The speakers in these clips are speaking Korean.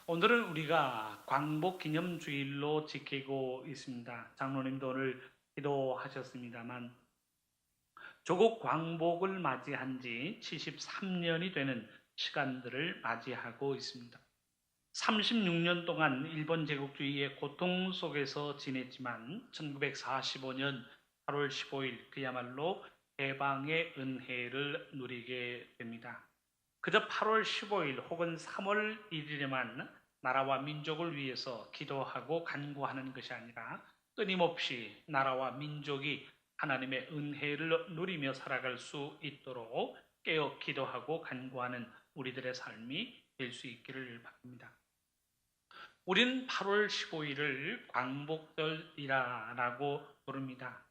오늘은 우리가 광복 기념주일로 지키고 있습니다. 장로님도 오늘 기도하셨습니다만 조국 광복을 맞이한 지 73년이 되는 시간들을 맞이하고 있습니다. 36년 동안 일본 제국주의의 고통 속에서 지냈지만 1945년 8월 15일 그야말로 해방의 은혜를 누리게 됩니다. 그저 8월 15일 혹은 3월 1일에만 나라와 민족을 위해서 기도하고 간구하는 것이 아니라 끊임없이 나라와 민족이 하나님의 은혜를 누리며 살아갈 수 있도록 깨어 기도하고 간구하는 우리들의 삶이 될 수 있기를 바랍니다. 우리는 8월 15일을 광복절이라고 부릅니다.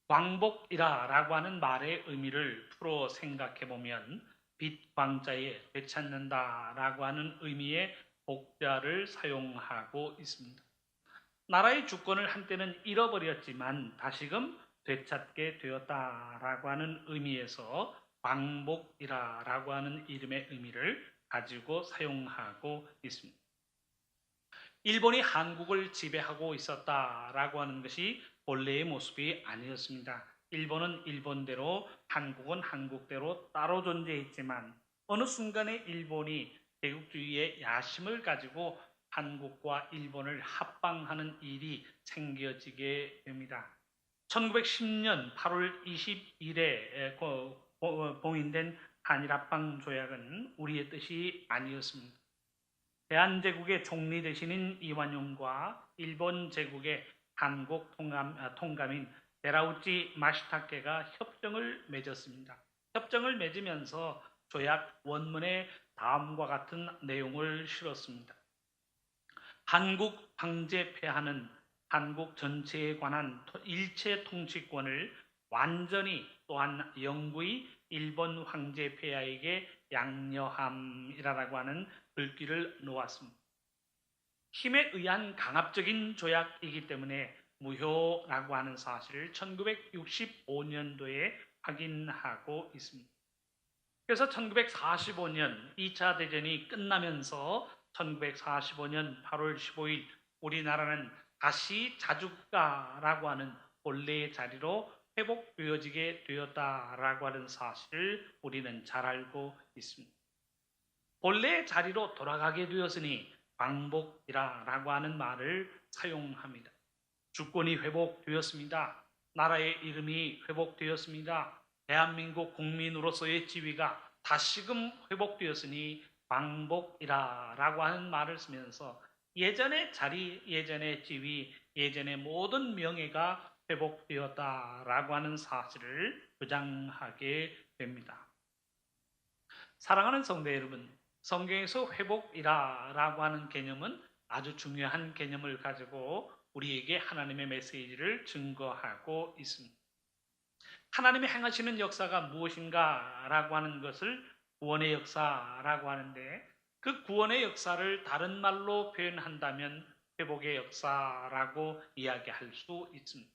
광복이라고 하는 말의 의미를 풀어 생각해 보면 빛 광자에 되찾는다라고 하는 의미의 복자를 사용하고 있습니다. 나라의 주권을 한때는 잃어버렸지만 다시금 되찾게 되었다라고 하는 의미에서 광복이라고 하는 이름의 의미를 가지고 사용하고 있습니다. 일본이 한국을 지배하고 있었다라고 하는 것이 본래의 모습이 아니었습니다. 일본은 일본대로, 한국은 한국대로 따로 존재했지만 어느 순간에 일본이 제국주의의 야심을 가지고 한국과 일본을 합방하는 일이 생겨지게 됩니다. 1910년 8월 20일에 봉인된 한일합방 조약은 우리의 뜻이 아니었습니다. 대한제국의 총리 대신인 이완용과 일본 제국의 한국 통감인 데라우치 마시타케가 협정을 맺었습니다. 협정을 맺으면서 조약 원문에 다음과 같은 내용을 실었습니다. 한국 황제 폐하는 한국 전체에 관한 일체 통치권을 완전히 또한 영구히 일본 황제 폐하에게 양려함이라고 하는 글귀를 놓았습니다. 힘에 의한 강압적인 조약이기 때문에 무효라고 하는 사실을 1965년도에 확인하고 있습니다. 그래서 1945년 2차 대전이 끝나면서 1945년 8월 15일 우리나라는 다시 자주국가라고 하는 본래의 자리로 회복되어지게 되었다라고 하는 사실을 우리는 잘 알고 있습니다. 본래의 자리로 돌아가게 되었으니 광복이라고 하는 말을 사용합니다. 주권이 회복되었습니다. 나라의 이름이 회복되었습니다. 대한민국 국민으로서의 지위가 다시금 회복되었으니 광복이라고 하는 말을 쓰면서 예전의 자리, 예전의 지위, 예전의 모든 명예가 회복되었다라고 하는 사실을 주장하게 됩니다. 사랑하는 성도 여러분, 성경에서 회복이라고 하는 개념은 아주 중요한 개념을 가지고 우리에게 하나님의 메시지를 증거하고 있습니다. 하나님이 행하시는 역사가 무엇인가라고 하는 것을 구원의 역사라고 하는데 그 구원의 역사를 다른 말로 표현한다면 회복의 역사라고 이야기할 수 있습니다.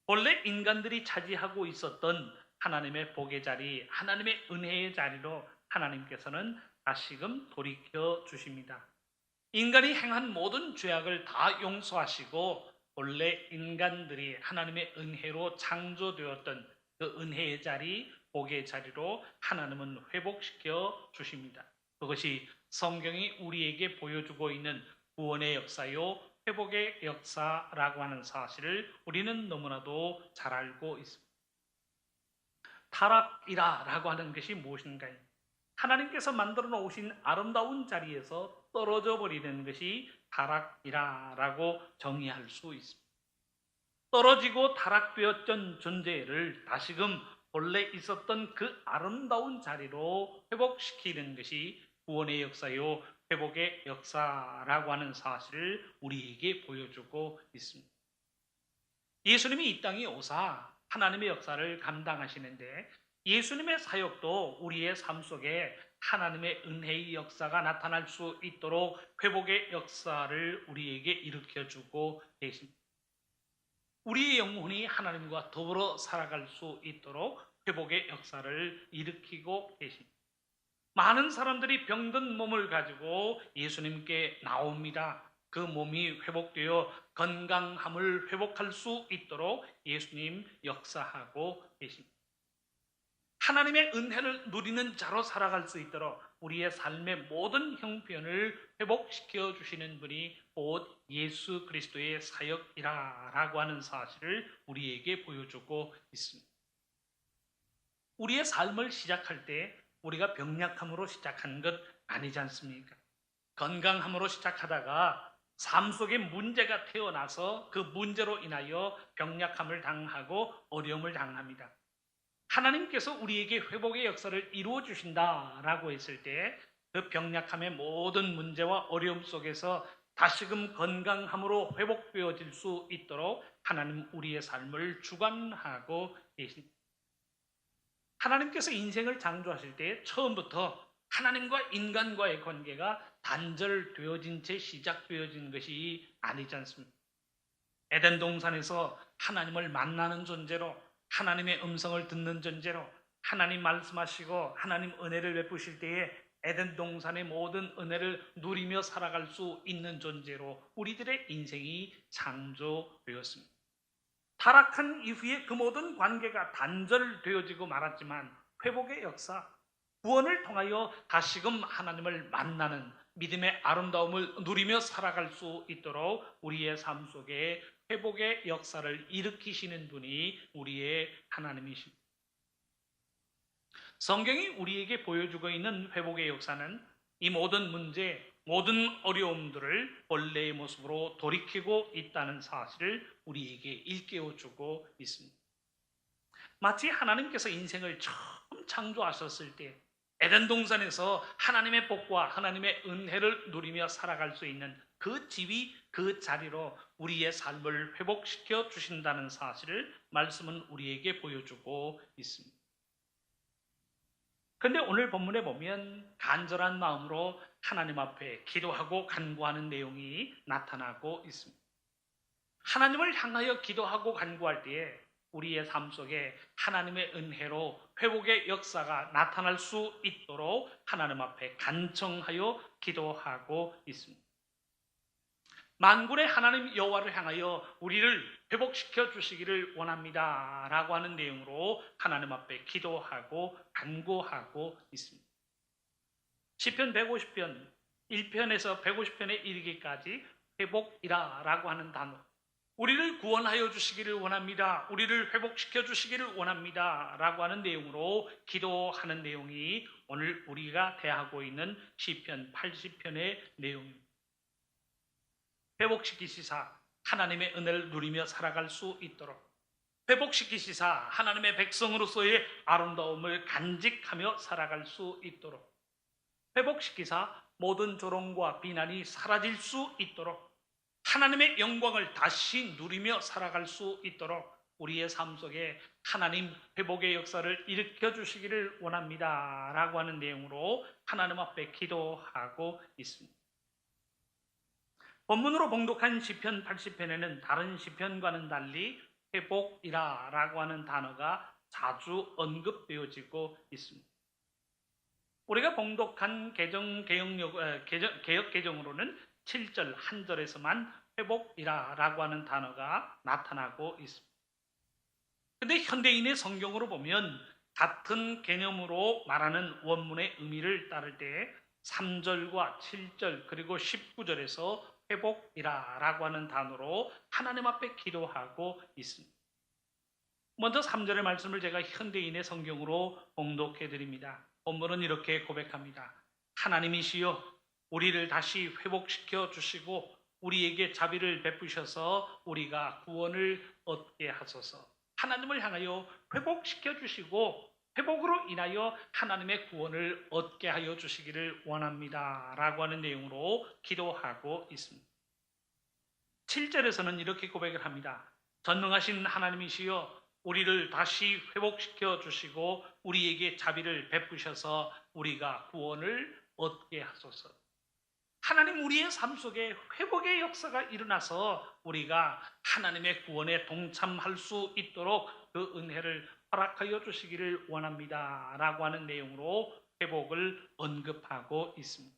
본래 인간들이 차지하고 있었던 하나님의 복의 자리, 하나님의 은혜의 자리로 하나님께서는 다시금 돌이켜 주십니다. 인간이 행한 모든 죄악을 다 용서하시고 본래 인간들이 하나님의 은혜로 창조되었던 그 은혜의 자리, 복의 자리로 하나님은 회복시켜 주십니다. 그것이 성경이 우리에게 보여주고 있는 구원의 역사요, 회복의 역사라고 하는 사실을 우리는 너무나도 잘 알고 있습니다. 타락이라고 하는 것이 무엇인가요? 하나님께서 만들어 놓으신 아름다운 자리에서 떨어져 버리는 것이 타락이라고 정의할 수 있습니다. 떨어지고 타락되었던 존재를 다시금 본래 있었던 그 아름다운 자리로 회복시키는 것이 구원의 역사요, 회복의 역사라고 하는 사실을 우리에게 보여주고 있습니다. 예수님이 이 땅에 오사 하나님의 역사를 감당하시는데 예수님의 사역도 우리의 삶 속에 하나님의 은혜의 역사가 나타날 수 있도록 회복의 역사를 우리에게 일으켜주고 계십니다. 우리의 영혼이 하나님과 더불어 살아갈 수 있도록 회복의 역사를 일으키고 계십니다. 많은 사람들이 병든 몸을 가지고 예수님께 나옵니다. 그 몸이 회복되어 건강함을 회복할 수 있도록 예수님 역사하고 계십니다. 하나님의 은혜를 누리는 자로 살아갈 수 있도록 우리의 삶의 모든 형편을 회복시켜 주시는 분이 곧 예수 그리스도의 사역이라고 하는 사실을 우리에게 보여주고 있습니다. 우리의 삶을 시작할 때 우리가 병약함으로 시작한 것 아니지 않습니까? 건강함으로 시작하다가 삶 속에 문제가 태어나서 그 문제로 인하여 병약함을 당하고 어려움을 당합니다. 하나님께서 우리에게 회복의 역사를 이루어 주신다라고 했을 때 그 병약함의 모든 문제와 어려움 속에서 다시금 건강함으로 회복되어질 수 있도록 하나님 우리의 삶을 주관하고 계십니다. 하나님께서 인생을 창조하실 때 처음부터 하나님과 인간과의 관계가 단절되어진 채 시작되어진 것이 아니지 않습니까? 에덴 동산에서 하나님을 만나는 존재로, 하나님의 음성을 듣는 존재로, 하나님 말씀하시고 하나님 은혜를 베푸실 때에 에덴 동산의 모든 은혜를 누리며 살아갈 수 있는 존재로 우리들의 인생이 창조되었습니다. 타락한 이후에 그 모든 관계가 단절되어지고 말았지만 회복의 역사, 구원을 통하여 다시금 하나님을 만나는 믿음의 아름다움을 누리며 살아갈 수 있도록 우리의 삶 속에 회복의 역사를 일으키시는 분이 우리의 하나님이십니다. 성경이 우리에게 보여주고 있는 회복의 역사는 이 모든 문제, 모든 어려움들을 본래의 모습으로 돌이키고 있다는 사실을 우리에게 일깨워주고 있습니다. 마치 하나님께서 인생을 처음 창조하셨을 때 에덴 동산에서 하나님의 복과 하나님의 은혜를 누리며 살아갈 수 있는 그 지위, 그 자리로 우리의 삶을 회복시켜 주신다는 사실을 말씀은 우리에게 보여주고 있습니다. 그런데 오늘 본문에 보면 간절한 마음으로 하나님 앞에 기도하고 간구하는 내용이 나타나고 있습니다. 하나님을 향하여 기도하고 간구할 때에 우리의 삶 속에 하나님의 은혜로 회복의 역사가 나타날 수 있도록 하나님 앞에 간청하여 기도하고 있습니다. 만군의 하나님 여호와를 향하여 우리를 회복시켜 주시기를 원합니다 라고 하는 내용으로 하나님 앞에 기도하고 간구하고 있습니다. 시편 150편 1편에서 150편에 이르기까지 회복이라 라고 하는 단어, 우리를 구원하여 주시기를 원합니다, 우리를 회복시켜 주시기를 원합니다 라고 하는 내용으로 기도하는 내용이 오늘 우리가 대하고 있는 시편 80편의 내용입니다. 회복시키시사 하나님의 은혜를 누리며 살아갈 수 있도록, 회복시키시사 하나님의 백성으로서의 아름다움을 간직하며 살아갈 수 있도록, 회복시키사 모든 조롱과 비난이 사라질 수 있도록, 하나님의 영광을 다시 누리며 살아갈 수 있도록 우리의 삶 속에 하나님 회복의 역사를 일으켜 주시기를 원합니다 라고 하는 내용으로 하나님 앞에 기도하고 있습니다. 본문으로 봉독한 시편 80편에는 다른 시편과는 달리 회복이라 라고 하는 단어가 자주 언급되어지고 있습니다. 우리가 봉독한 개역 개정으로는 7절 한 절에서만 회복이라 라고 하는 단어가 나타나고 있습니다. 그런데 현대인의 성경으로 보면 같은 개념으로 말하는 원문의 의미를 따를 때 3절과 7절 그리고 19절에서 회복이라 라고 하는 단어로 하나님 앞에 기도하고 있습니다. 먼저 3절의 말씀을 제가 현대인의 성경으로 봉독해 드립니다. 본문은 이렇게 고백합니다. 하나님이시여 우리를 다시 회복시켜 주시고 우리에게 자비를 베푸셔서 우리가 구원을 얻게 하소서. 하나님을 향하여 회복시켜 주시고 회복으로 인하여 하나님의 구원을 얻게 하여 주시기를 원합니다 라고 하는 내용으로 기도하고 있습니다. 7절에서는 이렇게 고백을 합니다. 전능하신 하나님이시여 우리를 다시 회복시켜 주시고 우리에게 자비를 베푸셔서 우리가 구원을 얻게 하소서. 하나님 우리의 삶 속에 회복의 역사가 일어나서 우리가 하나님의 구원에 동참할 수 있도록 그 은혜를 허락하여 주시기를 원합니다 라고 하는 내용으로 회복을 언급하고 있습니다.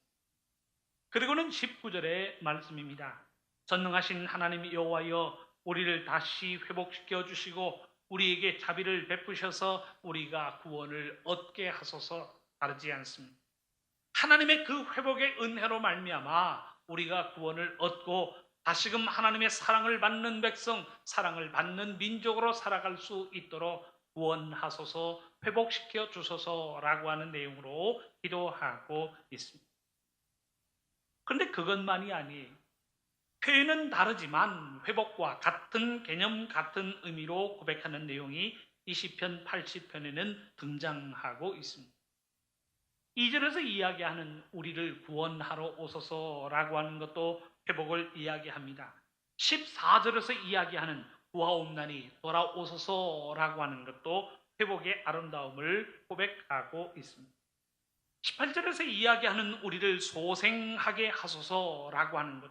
그리고는 19절의 말씀입니다. 전능하신 하나님 여호와여, 우리를 다시 회복시켜 주시고 우리에게 자비를 베푸셔서 우리가 구원을 얻게 하소서. 다르지 않습니다. 하나님의 그 회복의 은혜로 말미암아 우리가 구원을 얻고 다시금 하나님의 사랑을 받는 백성, 사랑을 받는 민족으로 살아갈 수 있도록 구원하소서, 회복시켜 주소서라고 하는 내용으로 기도하고 있습니다. 그런데 그것만이 아니에요. 표현은 다르지만 회복과 같은 개념, 같은 의미로 고백하는 내용이 이 시편 80편에는 등장하고 있습니다. 2절에서 이야기하는 우리를 구원하러 오소서라고 하는 것도 회복을 이야기합니다. 14절에서 이야기하는 구하옵나니 돌아오소서라고 하는 것도 회복의 아름다움을 고백하고 있습니다. 18절에서 이야기하는 우리를 소생하게 하소서라고 하는 것,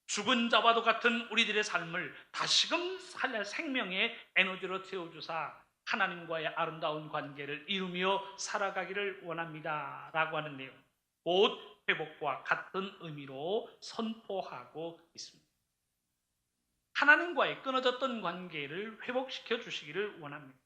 죽은 자와도 같은 우리들의 삶을 다시금 생명의 에너지로 채워주사 하나님과의 아름다운 관계를 이루며 살아가기를 원합니다 라고 하는 내용, 곧 회복과 같은 의미로 선포하고 있습니다. 하나님과의 끊어졌던 관계를 회복시켜 주시기를 원합니다.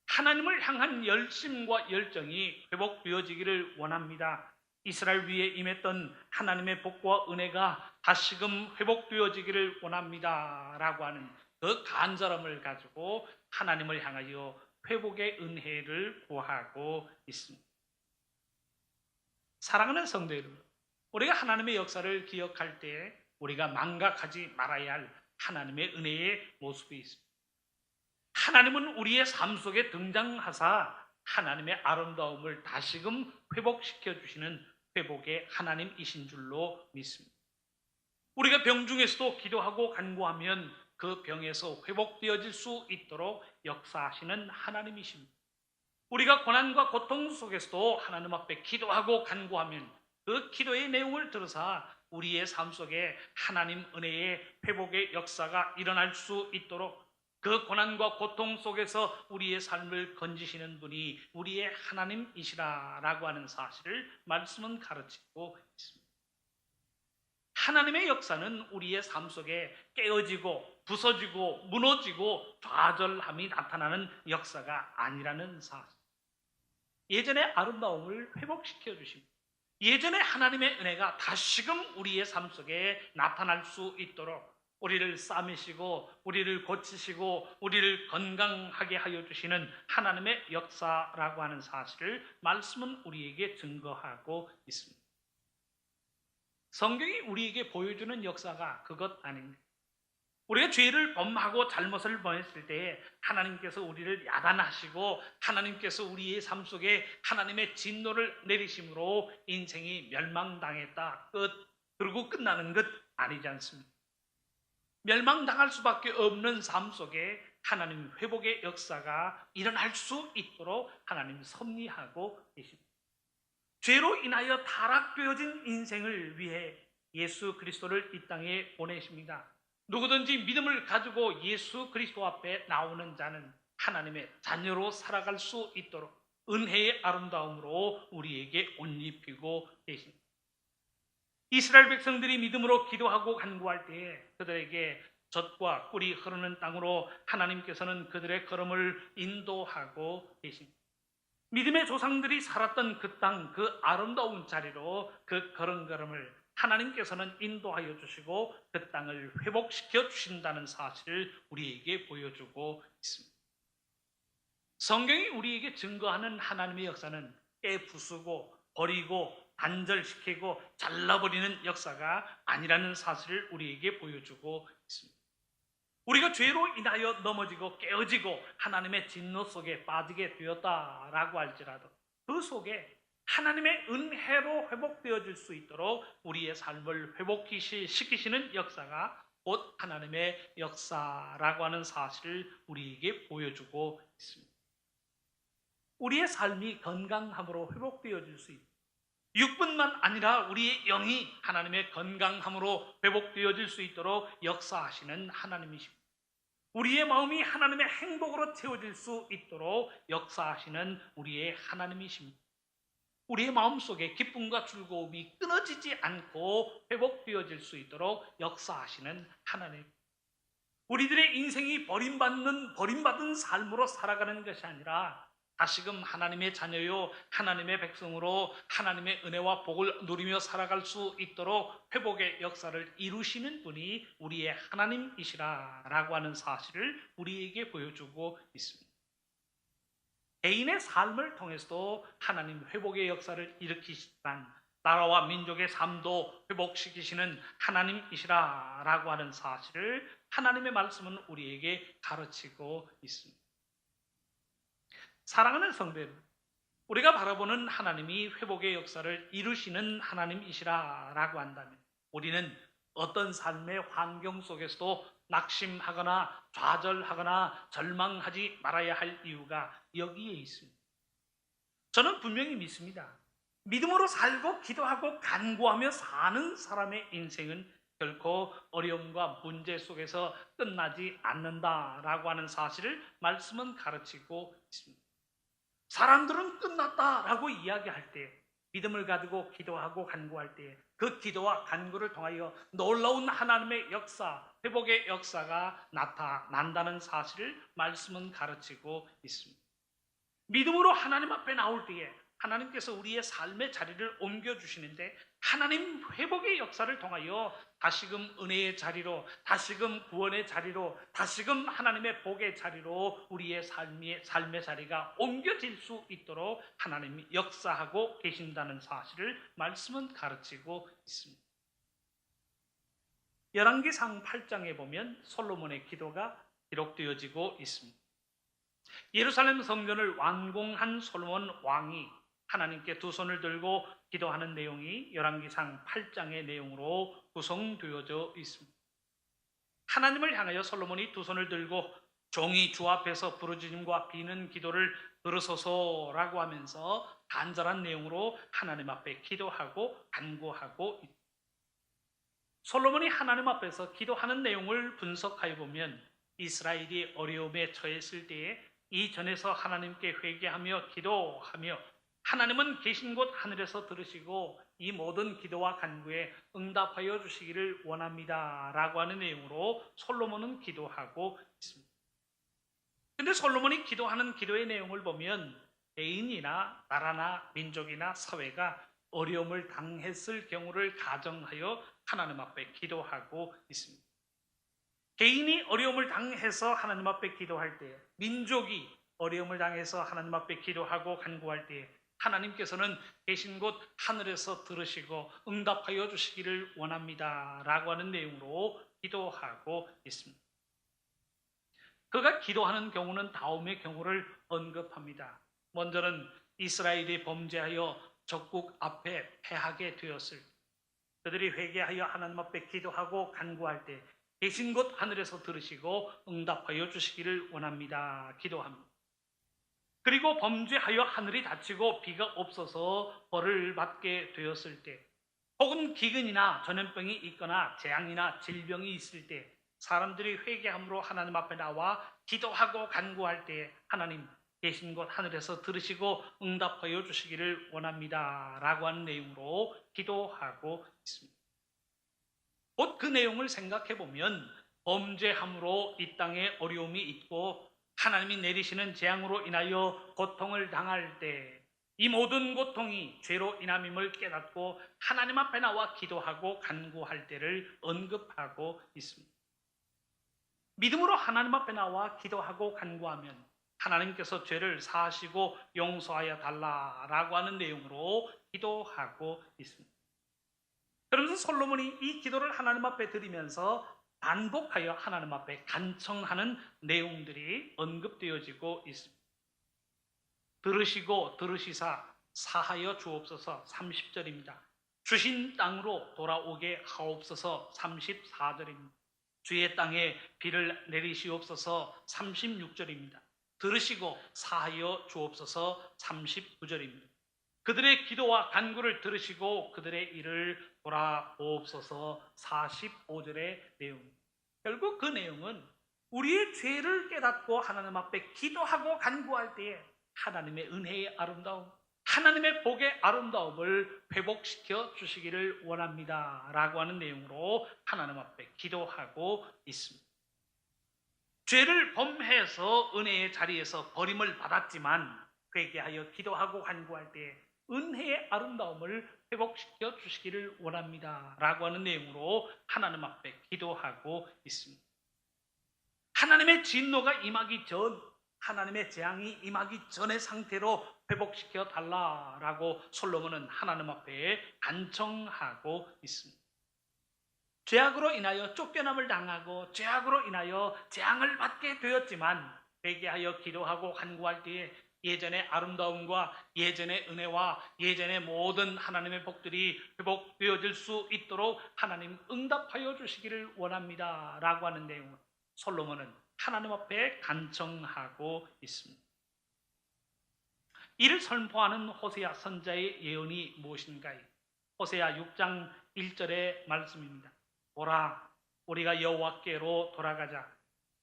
하나님을 향한 열심과 열정이 회복되어지기를 원합니다. 이스라엘 위에 임했던 하나님의 복과 은혜가 다시금 회복되어지기를 원합니다 라고 하는 그 간절함을 가지고 하나님을 향하여 회복의 은혜를 구하고 있습니다. 사랑하는 성도 여러분, 우리가 하나님의 역사를 기억할 때 우리가 망각하지 말아야 할 하나님의 은혜의 모습이 있습니다. 하나님은 우리의 삶 속에 등장하사 하나님의 아름다움을 다시금 회복시켜 주시는 회복의 하나님이신 줄로 믿습니다. 우리가 병 중에서도 기도하고 간구하면 그 병에서 회복되어질 수 있도록 역사하시는 하나님이십니다. 우리가 고난과 고통 속에서도 하나님 앞에 기도하고 간구하면 그 기도의 내용을 들어서 우리의 삶 속에 하나님 은혜의 회복의 역사가 일어날 수 있도록 그 고난과 고통 속에서 우리의 삶을 건지시는 분이 우리의 하나님이시라라고 하는 사실을 말씀은 가르치고 있습니다. 하나님의 역사는 우리의 삶 속에 깨어지고 부서지고 무너지고 좌절함이 나타나는 역사가 아니라는 사실. 예전의 아름다움을 회복시켜 주십니다. 예전의 하나님의 은혜가 다시금 우리의 삶 속에 나타날 수 있도록 우리를 싸매시고 우리를 고치시고 우리를 건강하게 하여 주시는 하나님의 역사라고 하는 사실을 말씀은 우리에게 증거하고 있습니다. 성경이 우리에게 보여주는 역사가 그것 아닙니다. 우리가 죄를 범하고 잘못을 범했을 때 하나님께서 우리를 야단하시고 하나님께서 우리의 삶 속에 하나님의 진노를 내리심으로 인생이 멸망당했다, 끝, 그리고 끝나는 것 아니지 않습니까? 멸망당할 수밖에 없는 삶 속에 하나님 회복의 역사가 일어날 수 있도록 하나님 섭리하고 계십니다. 죄로 인하여 타락되어진 인생을 위해 예수 그리스도를 이 땅에 보내십니다. 누구든지 믿음을 가지고 예수 그리스도 앞에 나오는 자는 하나님의 자녀로 살아갈 수 있도록 은혜의 아름다움으로 우리에게 옷 입히고 계십니다. 이스라엘 백성들이 믿음으로 기도하고 간구할 때에 그들에게 젖과 꿀이 흐르는 땅으로 하나님께서는 그들의 걸음을 인도하고 계십니다. 믿음의 조상들이 살았던 그 땅, 그 아름다운 자리로 그 걸음걸음을 하나님께서는 인도하여 주시고 그 땅을 회복시켜 주신다는 사실을 우리에게 보여주고 있습니다. 성경이 우리에게 증거하는 하나님의 역사는 깨부수고 버리고 단절시키고 잘라버리는 역사가 아니라는 사실을 우리에게 보여주고 있습니다. 우리가 죄로 인하여 넘어지고 깨어지고 하나님의 진노 속에 빠지게 되었다라고 할지라도 그 속에 하나님의 은혜로 회복되어질 수 있도록 우리의 삶을 회복시키시는 역사가 곧 하나님의 역사라고 하는 사실을 우리에게 보여주고 있습니다. 우리의 삶이 건강함으로 회복되어질 수 있도록 육뿐만 아니라 우리의 영이 하나님의 건강함으로 회복되어질 수 있도록 역사하시는 하나님이십니다. 우리의 마음이 하나님의 행복으로 채워질 수 있도록 역사하시는 우리의 하나님이십니다. 우리의 마음속에 기쁨과 즐거움이 끊어지지 않고 회복되어질 수 있도록 역사하시는 하나님. 우리들의 인생이 버림받은 삶으로 살아가는 것이 아니라 다시금 하나님의 자녀요, 하나님의 백성으로 하나님의 은혜와 복을 누리며 살아갈 수 있도록 회복의 역사를 이루시는 분이 우리의 하나님이시라라고 하는 사실을 우리에게 보여주고 있습니다. 개인의 삶을 통해서도 하나님 회복의 역사를 일으키시지만 나라와 민족의 삶도 회복시키시는 하나님이시라라고 하는 사실을 하나님의 말씀은 우리에게 가르치고 있습니다. 사랑하는 성도 여러분, 우리가 바라보는 하나님이 회복의 역사를 이루시는 하나님이시라라고 한다면 우리는 어떤 삶의 환경 속에서도 낙심하거나 좌절하거나 절망하지 말아야 할 이유가 여기에 있습니다. 저는 분명히 믿습니다. 믿음으로 살고 기도하고 간구하며 사는 사람의 인생은 결코 어려움과 문제 속에서 끝나지 않는다라고 하는 사실을 말씀은 가르치고 있습니다. 사람들은 끝났다라고 이야기할 때, 믿음을 가지고 기도하고 간구할 때 그 기도와 간구를 통하여 놀라운 하나님의 역사, 회복의 역사가 나타난다는 사실을 말씀은 가르치고 있습니다. 믿음으로 하나님 앞에 나올 때에 하나님께서 우리의 삶의 자리를 옮겨주시는데 하나님 회복의 역사를 통하여 다시금 은혜의 자리로, 다시금 구원의 자리로, 다시금 하나님의 복의 자리로 우리의 삶의 자리가 옮겨질 수 있도록 하나님이 역사하고 계신다는 사실을 말씀은 가르치고 있습니다. 열왕기상 8장에 보면 솔로몬의 기도가 기록되어지고 있습니다. 예루살렘 성전을 완공한 솔로몬 왕이 하나님께 두 손을 들고 기도하는 내용이 열왕기상 8장의 내용으로 구성되어져 있습니다. 하나님을 향하여 솔로몬이 두 손을 들고 종이 주 앞에서 부르짖음과 비는 기도를 들으소서라고 하면서 간절한 내용으로 하나님 앞에 기도하고 간구하고 있습니다. 솔로몬이 하나님 앞에서 기도하는 내용을 분석하여 보면 이스라엘이 어려움에 처했을 때에 이전에서 하나님께 회개하며 기도하며 하나님은 계신 곳 하늘에서 들으시고 이 모든 기도와 간구에 응답하여 주시기를 원합니다 라고 하는 내용으로 솔로몬은 기도하고 있습니다. 그런데 솔로몬이 기도하는 기도의 내용을 보면 개인이나 나라나 민족이나 사회가 어려움을 당했을 경우를 가정하여 하나님 앞에 기도하고 있습니다. 개인이 어려움을 당해서 하나님 앞에 기도할 때, 민족이 어려움을 당해서 하나님 앞에 기도하고 간구할 때 하나님께서는 계신 곳 하늘에서 들으시고 응답하여 주시기를 원합니다 라고 하는 내용으로 기도하고 있습니다. 그가 기도하는 경우는 다음의 경우를 언급합니다. 먼저는 이스라엘이 범죄하여 적국 앞에 패하게 되었을 때 그들이 회개하여 하나님 앞에 기도하고 간구할 때 계신 곳 하늘에서 들으시고 응답하여 주시기를 원합니다. 기도합니다. 그리고 범죄하여 하늘이 닫히고 비가 없어서 벌을 받게 되었을 때 혹은 기근이나 전염병이 있거나 재앙이나 질병이 있을 때 사람들이 회개함으로 하나님 앞에 나와 기도하고 간구할 때 하나님 계신 곳 하늘에서 들으시고 응답하여 주시기를 원합니다 라고 하는 내용으로 기도하고 있습니다. 곧 그 내용을 생각해 보면 범죄함으로 이 땅에 어려움이 있고 하나님이 내리시는 재앙으로 인하여 고통을 당할 때 이 모든 고통이 죄로 인함임을 깨닫고 하나님 앞에 나와 기도하고 간구할 때를 언급하고 있습니다. 믿음으로 하나님 앞에 나와 기도하고 간구하면 하나님께서 죄를 사하시고 용서하여 달라라고 하는 내용으로 기도하고 있습니다. 그러면서 솔로몬이 이 기도를 하나님 앞에 드리면서 반복하여 하나님 앞에 간청하는 내용들이 언급되어지고 있습니다. 들으시고 들으시사 사하여 주옵소서 30절입니다. 주신 땅으로 돌아오게 하옵소서 34절입니다. 주의 땅에 비를 내리시옵소서 36절입니다. 들으시고 사하여 주옵소서 39절입니다. 그들의 기도와 간구를 들으시고 그들의 일을 돌아보옵소서 45절의 내용입니다. 결국 그 내용은 우리의 죄를 깨닫고 하나님 앞에 기도하고 간구할 때에 하나님의 은혜의 아름다움, 하나님의 복의 아름다움을 회복시켜 주시기를 원합니다 라고 하는 내용으로 하나님 앞에 기도하고 있습니다. 죄를 범해서 은혜의 자리에서 버림을 받았지만 회개하여 기도하고 간구할 때 은혜의 아름다움을 회복시켜 주시기를 원합니다 라고 하는 내용으로 하나님 앞에 기도하고 있습니다. 하나님의 진노가 임하기 전, 하나님의 재앙이 임하기 전의 상태로 회복시켜 달라라고 솔로몬은 하나님 앞에 간청하고 있습니다. 죄악으로 인하여 쫓겨남을 당하고 죄악으로 인하여 재앙을 받게 되었지만 회개하여 기도하고 간구할 때에 예전의 아름다움과 예전의 은혜와 예전의 모든 하나님의 복들이 회복되어질 수 있도록 하나님 응답하여 주시기를 원합니다 라고 하는 내용을 솔로몬은 하나님 앞에 간청하고 있습니다. 이를 선포하는 호세아 선자의 예언이 무엇인가요? 호세아 6장 1절의 말씀입니다. 보라, 우리가 여호와께로 돌아가자.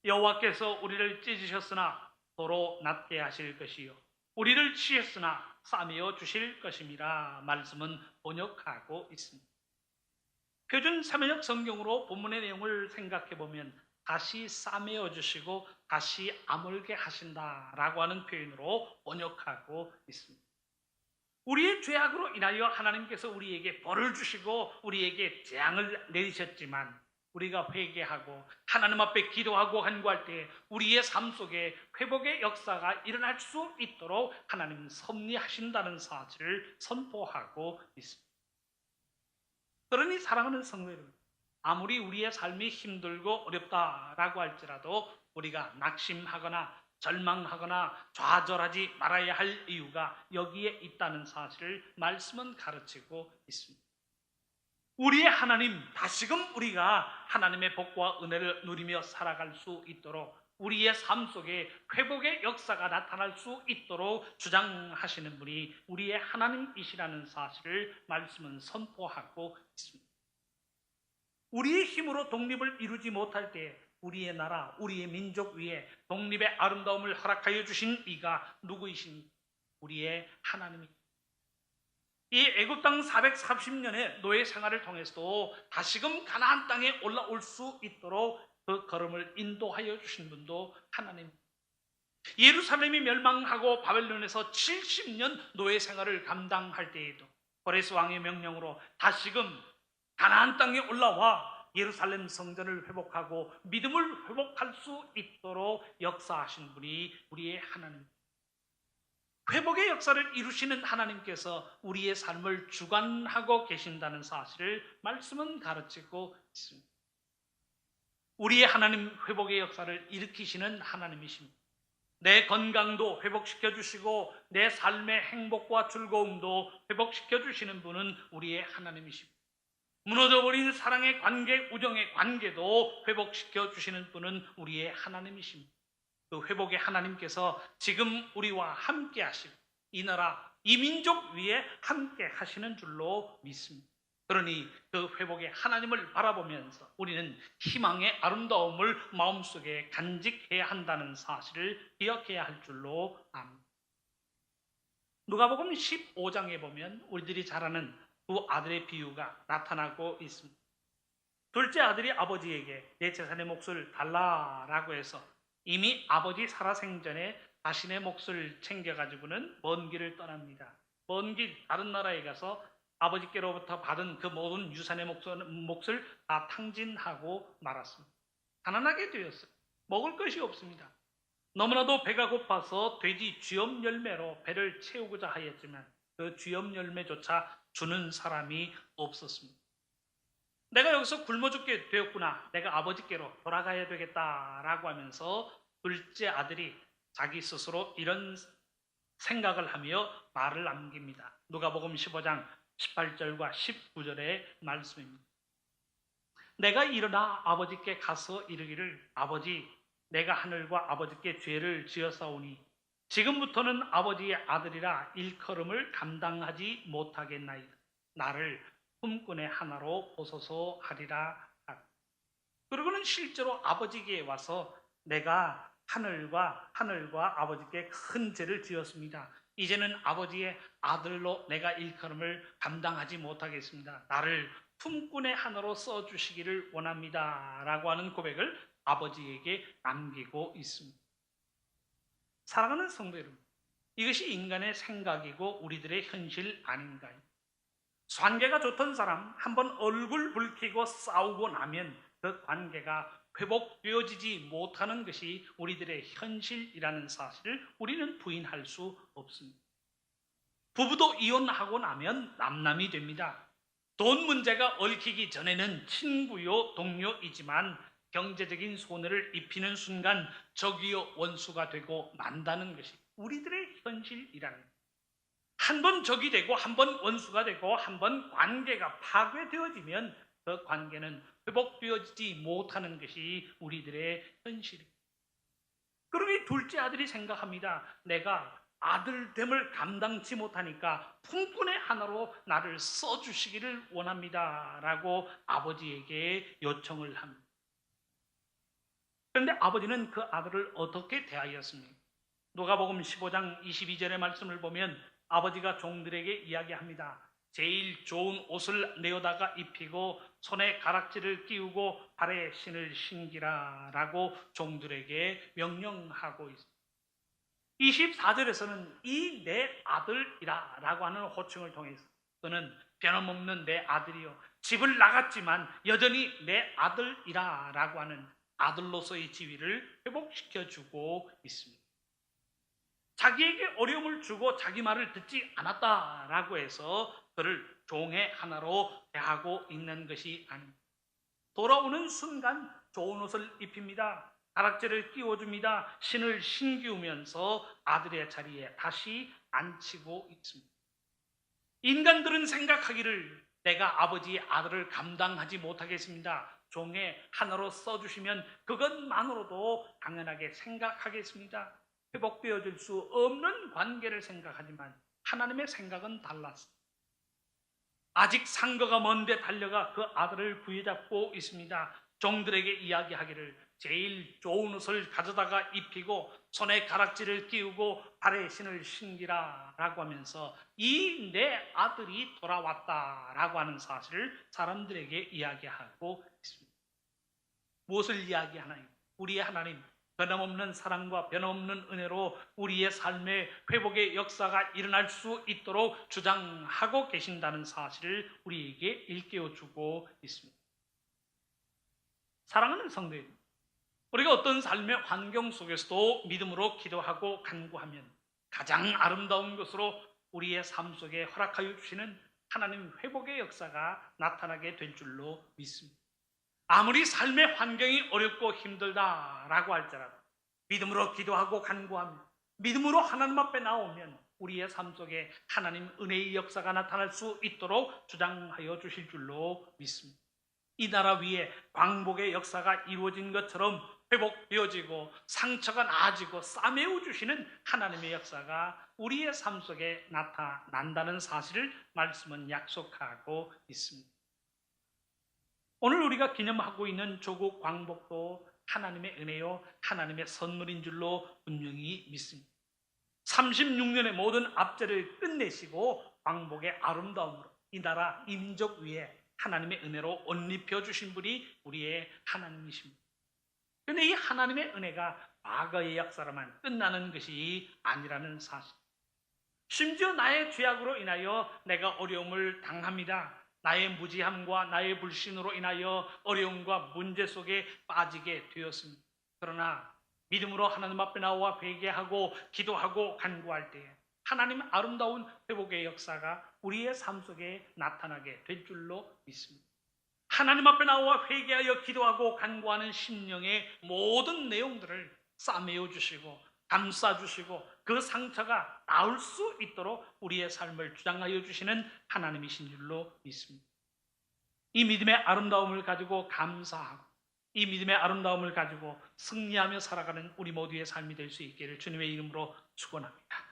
여호와께서 우리를 찢으셨으나 도로 낫게 하실 것이요 우리를 치셨으나 싸매어 주실 것임이라 말씀은 번역하고 있습니다. 표준 사면역 성경으로 본문의 내용을 생각해 보면 다시 싸매어 주시고 다시 아물게 하신다라고 하는 표현으로 번역하고 있습니다. 우리의 죄악으로 인하여 하나님께서 우리에게 벌을 주시고 우리에게 재앙을 내리셨지만 우리가 회개하고 하나님 앞에 기도하고 간구할 때 우리의 삶 속에 회복의 역사가 일어날 수 있도록 하나님은 섭리하신다는 사실을 선포하고 있습니다. 그러니 사랑하는 성도 여러분, 아무리 우리의 삶이 힘들고 어렵다라고 할지라도 우리가 낙심하거나 절망하거나 좌절하지 말아야 할 이유가 여기에 있다는 사실을 말씀은 가르치고 있습니다. 우리의 하나님, 다시금 우리가 하나님의 복과 은혜를 누리며 살아갈 수 있도록 우리의 삶 속에 회복의 역사가 나타날 수 있도록 주장하시는 분이 우리의 하나님이시라는 사실을 말씀은 선포하고 있습니다. 우리의 힘으로 독립을 이루지 못할 때 우리의 나라, 우리의 민족 위에 독립의 아름다움을 허락하여 주신 이가 누구이신가? 우리의 하나님입니다. 이 애굽 땅 430년의 노예 생활을 통해서도 다시금 가나안 땅에 올라올 수 있도록 그 걸음을 인도하여 주신 분도 하나님입니다. 예루살렘이 멸망하고 바벨론에서 70년 노예 생활을 감당할 때에도 고레스 왕의 명령으로 다시금 가나안 땅에 올라와 예루살렘 성전을 회복하고 믿음을 회복할 수 있도록 역사하신 분이 우리의 하나님. 회복의 역사를 이루시는 하나님께서 우리의 삶을 주관하고 계신다는 사실을 말씀은 가르치고 있습니다. 우리의 하나님 회복의 역사를 일으키시는 하나님이십니다. 내 건강도 회복시켜 주시고 내 삶의 행복과 즐거움도 회복시켜 주시는 분은 우리의 하나님이십니다. 무너져버린 사랑의 관계, 우정의 관계도 회복시켜 주시는 분은 우리의 하나님이십니다. 그 회복의 하나님께서 지금 우리와 함께 하시고 이 나라, 이 민족 위에 함께 하시는 줄로 믿습니다. 그러니 그 회복의 하나님을 바라보면서 우리는 희망의 아름다움을 마음속에 간직해야 한다는 사실을 기억해야 할 줄로 압니다. 누가복음 15장에 보면 우리들이 잘 아는 두 아들의 비유가 나타나고 있습니다. 둘째 아들이 아버지에게 내 재산의 몫을 달라라고 해서 이미 아버지 살아생전에 자신의 몫을 챙겨가지고는 먼 길을 떠납니다. 먼 길 다른 나라에 가서 아버지께로부터 받은 그 모든 유산의 몫을 다 탕진하고 말았습니다. 가난하게 되었어요. 먹을 것이 없습니다. 너무나도 배가 고파서 돼지 쥐엄 열매로 배를 채우고자 하였지만 그 쥐엄 열매조차 주는 사람이 없었습니다. 내가 여기서 굶어 죽게 되었구나. 내가 아버지께로 돌아가야 되겠다라고 하면서 둘째 아들이 자기 스스로 이런 생각을 하며 말을 남깁니다. 누가복음 15장 18절과 19절의 말씀입니다. 내가 일어나 아버지께 가서 이르기를 아버지 내가 하늘과 아버지께 죄를 지었사오니 지금부터는 아버지의 아들이라 일컬음을 감당하지 못하겠나이다. 나를 품꾼의 하나로 보소서 하리라. 그리고는 실제로 아버지께 와서 내가 하늘과 아버지께 큰 죄를 지었습니다. 이제는 아버지의 아들로 내가 일컬음을 감당하지 못하겠습니다. 나를 품꾼의 하나로 써주시기를 원합니다. 라고 하는 고백을 아버지에게 남기고 있습니다. 사랑하는 성도 여러분, 이것이 인간의 생각이고 우리들의 현실 아닌가요? 관계가 좋던 사람 한번 얼굴 붉히고 싸우고 나면 그 관계가 회복되어지지 못하는 것이 우리들의 현실이라는 사실을 우리는 부인할 수 없습니다. 부부도 이혼하고 나면 남남이 됩니다. 돈 문제가 얽히기 전에는 친구요 동료이지만 경제적인 손해를 입히는 순간 적이요 원수가 되고 만다는 것이 우리들의 현실이라는 거예요. 한 번 적이 되고 한 번 원수가 되고 한 번 관계가 파괴되어지면 그 관계는 회복되어지지 못하는 것이 우리들의 현실입니다. 그러니 둘째 아들이 생각합니다. 내가 아들됨을 감당치 못하니까 품꾼의 하나로 나를 써주시기를 원합니다. 라고 아버지에게 요청을 합니다. 그런데 아버지는 그 아들을 어떻게 대하였습니까? 누가복음 15장 22절의 말씀을 보면 아버지가 종들에게 이야기합니다. 제일 좋은 옷을 내어다가 입히고 손에 가락지를 끼우고 발에 신을 신기라 라고 종들에게 명령하고 있습니다. 24절에서는 이 내 아들이라 라고 하는 호칭을 통해서 그는 변함없는 내 아들이요 집을 나갔지만 여전히 내 아들이라 라고 하는 아들로서의 지위를 회복시켜주고 있습니다. 자기에게 어려움을 주고 자기 말을 듣지 않았다라고 해서 그를 종의 하나로 대하고 있는 것이 아닙니다. 돌아오는 순간 좋은 옷을 입힙니다. 가락지를 끼워줍니다. 신을 신기우면서 아들의 자리에 다시 앉히고 있습니다. 인간들은 생각하기를 내가 아버지의 아들을 감당하지 못하겠습니다. 종의 하나로 써주시면 그것만으로도 당연하게 생각하겠습니다. 회복되어질 수 없는 관계를 생각하지만 하나님의 생각은 달랐습니다. 아직 상거가 먼데 달려가 그 아들을 구해잡고 있습니다. 종들에게 이야기하기를 제일 좋은 옷을 가져다가 입히고 손에 가락지를 끼우고 발에 신을 신기라 라고 하면서 이 내 아들이 돌아왔다 라고 하는 사실을 사람들에게 이야기하고 있습니다. 무엇을 이야기하나요? 우리의 하나님 변함없는 사랑과 변함없는 은혜로 우리의 삶의 회복의 역사가 일어날 수 있도록 주장하고 계신다는 사실을 우리에게 일깨워주고 있습니다. 사랑하는 성도 여러분, 우리가 어떤 삶의 환경 속에서도 믿음으로 기도하고 간구하면 가장 아름다운 것으로 우리의 삶 속에 허락하여 주시는 하나님 회복의 역사가 나타나게 될 줄로 믿습니다. 아무리 삶의 환경이 어렵고 힘들다라고 할지라도 믿음으로 기도하고 간구하며 믿음으로 하나님 앞에 나오면 우리의 삶 속에 하나님 은혜의 역사가 나타날 수 있도록 주장하여 주실 줄로 믿습니다. 이 나라 위에 광복의 역사가 이루어진 것처럼 회복되어지고 상처가 나아지고 싸매어 주시는 하나님의 역사가 우리의 삶 속에 나타난다는 사실을 말씀은 약속하고 있습니다. 오늘 우리가 기념하고 있는 조국 광복도 하나님의 은혜요 하나님의 선물인 줄로 분명히 믿습니다. 36년의 모든 압제를 끝내시고 광복의 아름다움으로 이 나라 이 민족 위에 하나님의 은혜로 옷 입혀주신 분이 우리의 하나님이십니다. 그런데 이 하나님의 은혜가 과거의 역사로만 끝나는 것이 아니라는 사실. 심지어 나의 죄악으로 인하여 내가 어려움을 당합니다. 나의 무지함과 나의 불신으로 인하여 어려움과 문제 속에 빠지게 되었습니다. 그러나 믿음으로 하나님 앞에 나와 회개하고 기도하고 간구할 때에 하나님의 아름다운 회복의 역사가 우리의 삶 속에 나타나게 될 줄로 믿습니다. 하나님 앞에 나와 회개하여 기도하고 간구하는 심령의 모든 내용들을 싸매어 주시고 감싸 주시고 그 상처가 나을 수 있도록 우리의 삶을 주장하여 주시는 하나님이신 줄로 믿습니다. 이 믿음의 아름다움을 가지고 감사하고 이 믿음의 아름다움을 가지고 승리하며 살아가는 우리 모두의 삶이 될 수 있기를 주님의 이름으로 축원합니다.